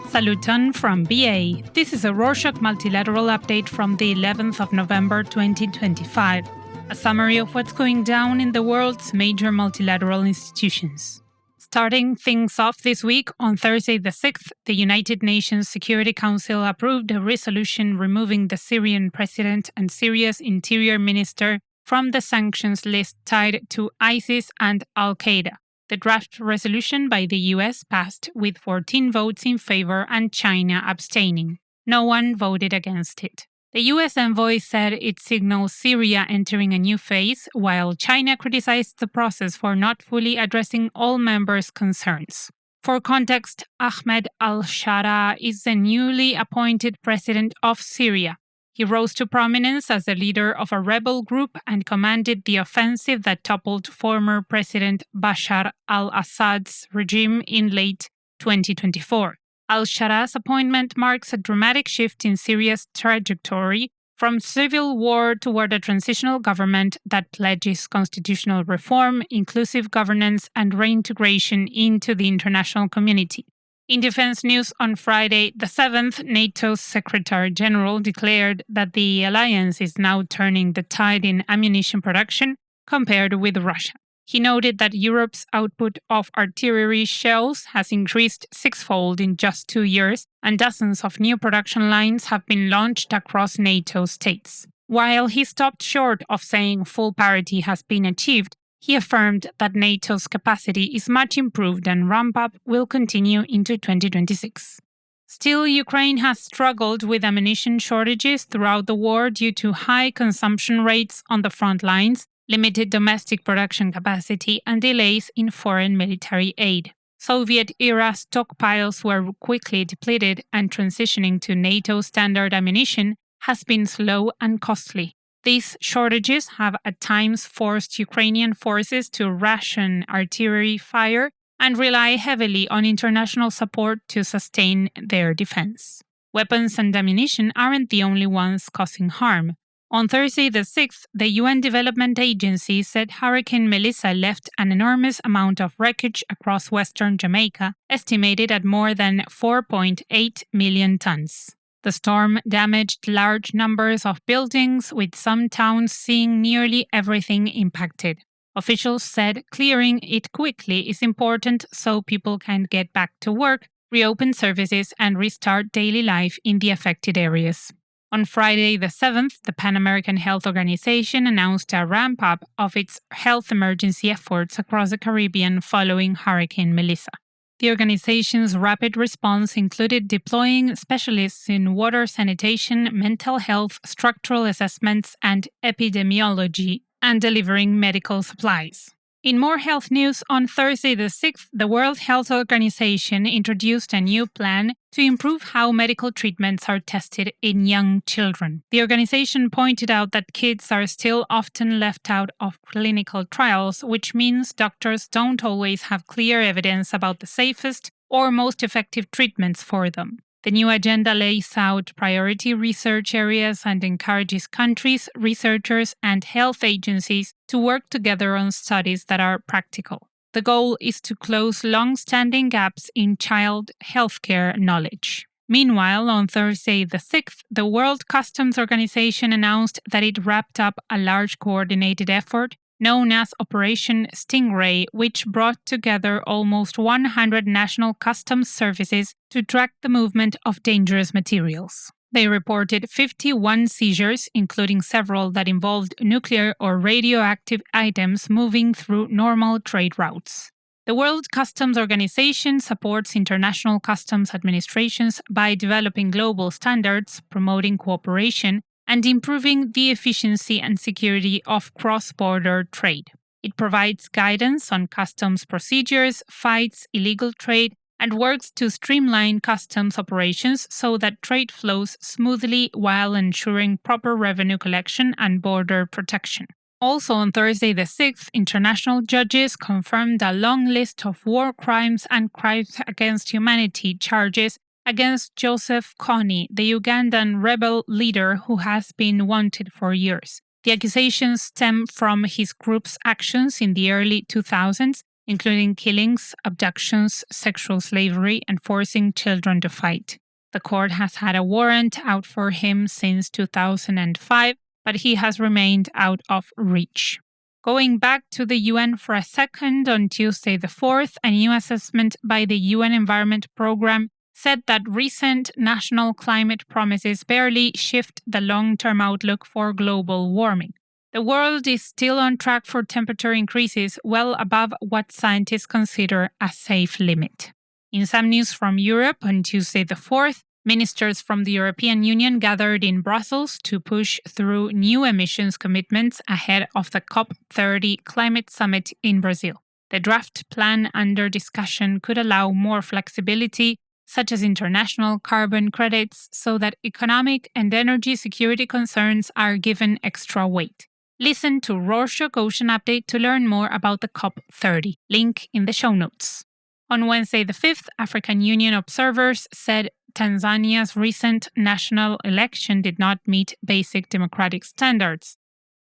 Saluton from BA. This is a Rorschach Multilateral update from the 11th of November 2025. A summary of what's going down in the world's major multilateral institutions. Starting things off this week, on Thursday the 6th, the United Nations Security Council approved a resolution removing the Syrian president and Syria's interior minister from the sanctions list tied to ISIS and al-Qaeda. The draft resolution by the US passed with 14 votes in favor and China abstaining. No one voted against it. The US envoy said it signals Syria entering a new phase, while China criticized the process for not fully addressing all members' concerns. For context, Ahmed al-Shara is the newly appointed president of Syria. He rose to prominence as the leader of a rebel group and commanded the offensive that toppled former President Bashar al-Assad's regime in late 2024. Al-Shara's appointment marks a dramatic shift in Syria's trajectory from civil war toward a transitional government that pledges constitutional reform, inclusive governance, and reintegration into the international community. In defense news on Friday, the 7th, NATO's Secretary General declared that the alliance is now turning the tide in ammunition production compared with Russia. He noted that Europe's output of artillery shells has increased sixfold in just 2 years, and dozens of new production lines have been launched across NATO states. While he stopped short of saying full parity has been achieved, he affirmed that NATO's capacity is much improved and ramp-up will continue into 2026. Still, Ukraine has struggled with ammunition shortages throughout the war due to high consumption rates on the front lines, limited domestic production capacity, and delays in foreign military aid. Soviet-era stockpiles were quickly depleted, and transitioning to NATO standard ammunition has been slow and costly. These shortages have at times forced Ukrainian forces to ration artillery fire and rely heavily on international support to sustain their defense. Weapons and ammunition aren't the only ones causing harm. On Thursday the 6th, the UN Development Agency said Hurricane Melissa left an enormous amount of wreckage across western Jamaica, estimated at more than 4.8 million tons. The storm damaged large numbers of buildings, with some towns seeing nearly everything impacted. Officials said clearing it quickly is important so people can get back to work, reopen services, and restart daily life in the affected areas. On Friday the 7th, the Pan American Health Organization announced a ramp-up of its health emergency efforts across the Caribbean following Hurricane Melissa. The organization's rapid response included deploying specialists in water sanitation, mental health, structural assessments, and epidemiology, and delivering medical supplies. In more health news, on Thursday the 6th, the World Health Organization introduced a new plan to improve how medical treatments are tested in young children. The organization pointed out that kids are still often left out of clinical trials, which means doctors don't always have clear evidence about the safest or most effective treatments for them. The new agenda lays out priority research areas and encourages countries, researchers, and health agencies to work together on studies that are practical. The goal is to close long-standing gaps in child healthcare knowledge. Meanwhile, on Thursday the 6th, the World Customs Organization announced that it wrapped up a large coordinated effort known as Operation Stingray, which brought together almost 100 national customs services to track the movement of dangerous materials. They reported 51 seizures, including several that involved nuclear or radioactive items moving through normal trade routes. The World Customs Organization supports international customs administrations by developing global standards, promoting cooperation, and improving the efficiency and security of cross-border trade. It provides guidance on customs procedures, fights illegal trade, and works to streamline customs operations so that trade flows smoothly while ensuring proper revenue collection and border protection. Also on Thursday the 6th, international judges confirmed a long list of war crimes and crimes against humanity charges against Joseph Kony, the Ugandan rebel leader who has been wanted for years. The accusations stem from his group's actions in the early 2000s, including killings, abductions, sexual slavery, and forcing children to fight. The court has had a warrant out for him since 2005, but he has remained out of reach. Going back to the UN for a second, on Tuesday the 4th, a new assessment by the UN Environment Programme said that recent national climate promises barely shift the long-term outlook for global warming. The world is still on track for temperature increases well above what scientists consider a safe limit. In some news from Europe, on Tuesday the 4th, ministers from the European Union gathered in Brussels to push through new emissions commitments ahead of the COP30 climate summit in Brazil. The draft plan under discussion could allow more flexibility, such as international carbon credits, so that economic and energy security concerns are given extra weight. Listen to Rorschach Ocean Update to learn more about the COP30. Link in the show notes. On Wednesday the 5th, African Union observers said Tanzania's recent national election did not meet basic democratic standards.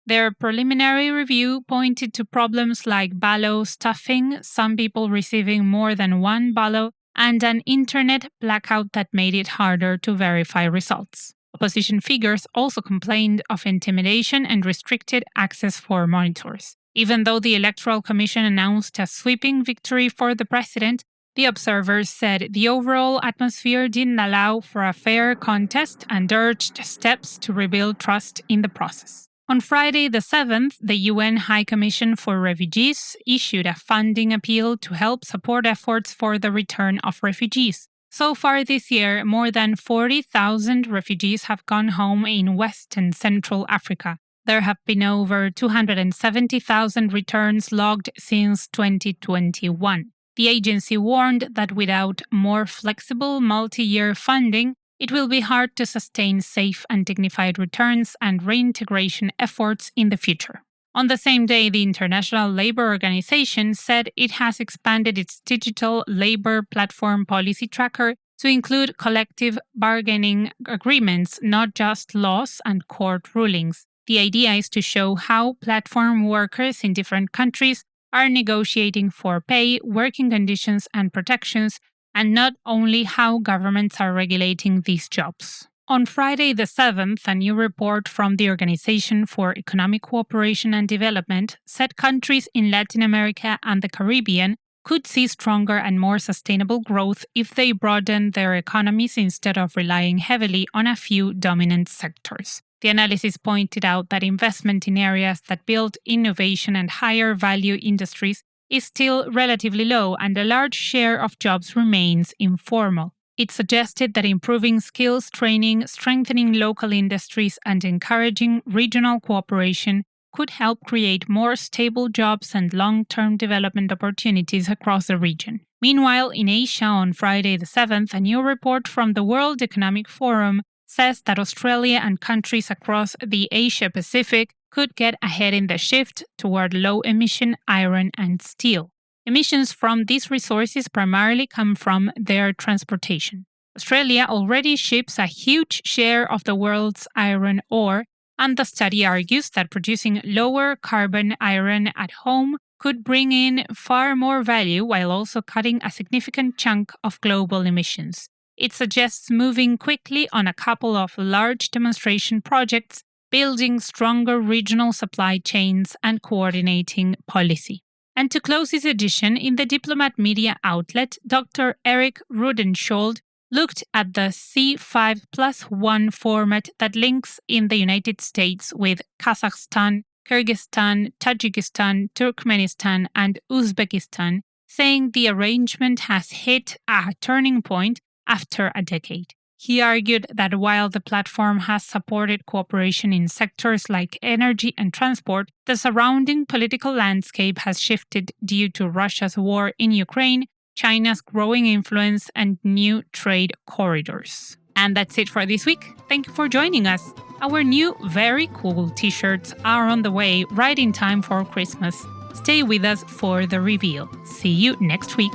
Their preliminary review pointed to problems like ballot stuffing, some people receiving more than one ballot, and an internet blackout that made it harder to verify results. Opposition figures also complained of intimidation and restricted access for monitors. Even though the Electoral Commission announced a sweeping victory for the president, the observers said the overall atmosphere didn't allow for a fair contest and urged steps to rebuild trust in the process. On Friday the 7th, the UN High Commission for Refugees issued a funding appeal to help support efforts for the return of refugees. So far this year, more than 40,000 refugees have gone home in West and Central Africa. There have been over 270,000 returns logged since 2021. The agency warned that without more flexible multi-year funding, it will be hard to sustain safe and dignified returns and reintegration efforts in the future. On the same day, the International Labour Organization said it has expanded its digital labor platform policy tracker to include collective bargaining agreements, not just laws and court rulings. The idea is to show how platform workers in different countries are negotiating for pay, working conditions, and protections, and not only how governments are regulating these jobs. On Friday the 7th, a new report from the Organization for Economic Cooperation and Development said countries in Latin America and the Caribbean could see stronger and more sustainable growth if they broaden their economies instead of relying heavily on a few dominant sectors. The analysis pointed out that investment in areas that build innovation and higher value industries is still relatively low, and a large share of jobs remains informal. It suggested that improving skills training, strengthening local industries, and encouraging regional cooperation could help create more stable jobs and long-term development opportunities across the region. Meanwhile, in Asia on Friday the 7th, a new report from the World Economic Forum says that Australia and countries across the Asia-Pacific could get ahead in the shift toward low-emission iron and steel. Emissions from these resources primarily come from their transportation. Australia already ships a huge share of the world's iron ore, and the study argues that producing lower carbon iron at home could bring in far more value while also cutting a significant chunk of global emissions. It suggests moving quickly on a couple of large demonstration projects, building stronger regional supply chains, and coordinating policy. And to close this edition, in the Diplomat media outlet, Dr. Eric Rudenschold looked at the C5+1 format that links in the United States with Kazakhstan, Kyrgyzstan, Tajikistan, Turkmenistan, and Uzbekistan, saying the arrangement has hit a turning point after a decade. He argued that while the platform has supported cooperation in sectors like energy and transport, the surrounding political landscape has shifted due to Russia's war in Ukraine, China's growing influence, and new trade corridors. And that's it for this week. Thank you for joining us. Our new very cool t-shirts are on the way right in time for Christmas. Stay with us for the reveal. See you next week.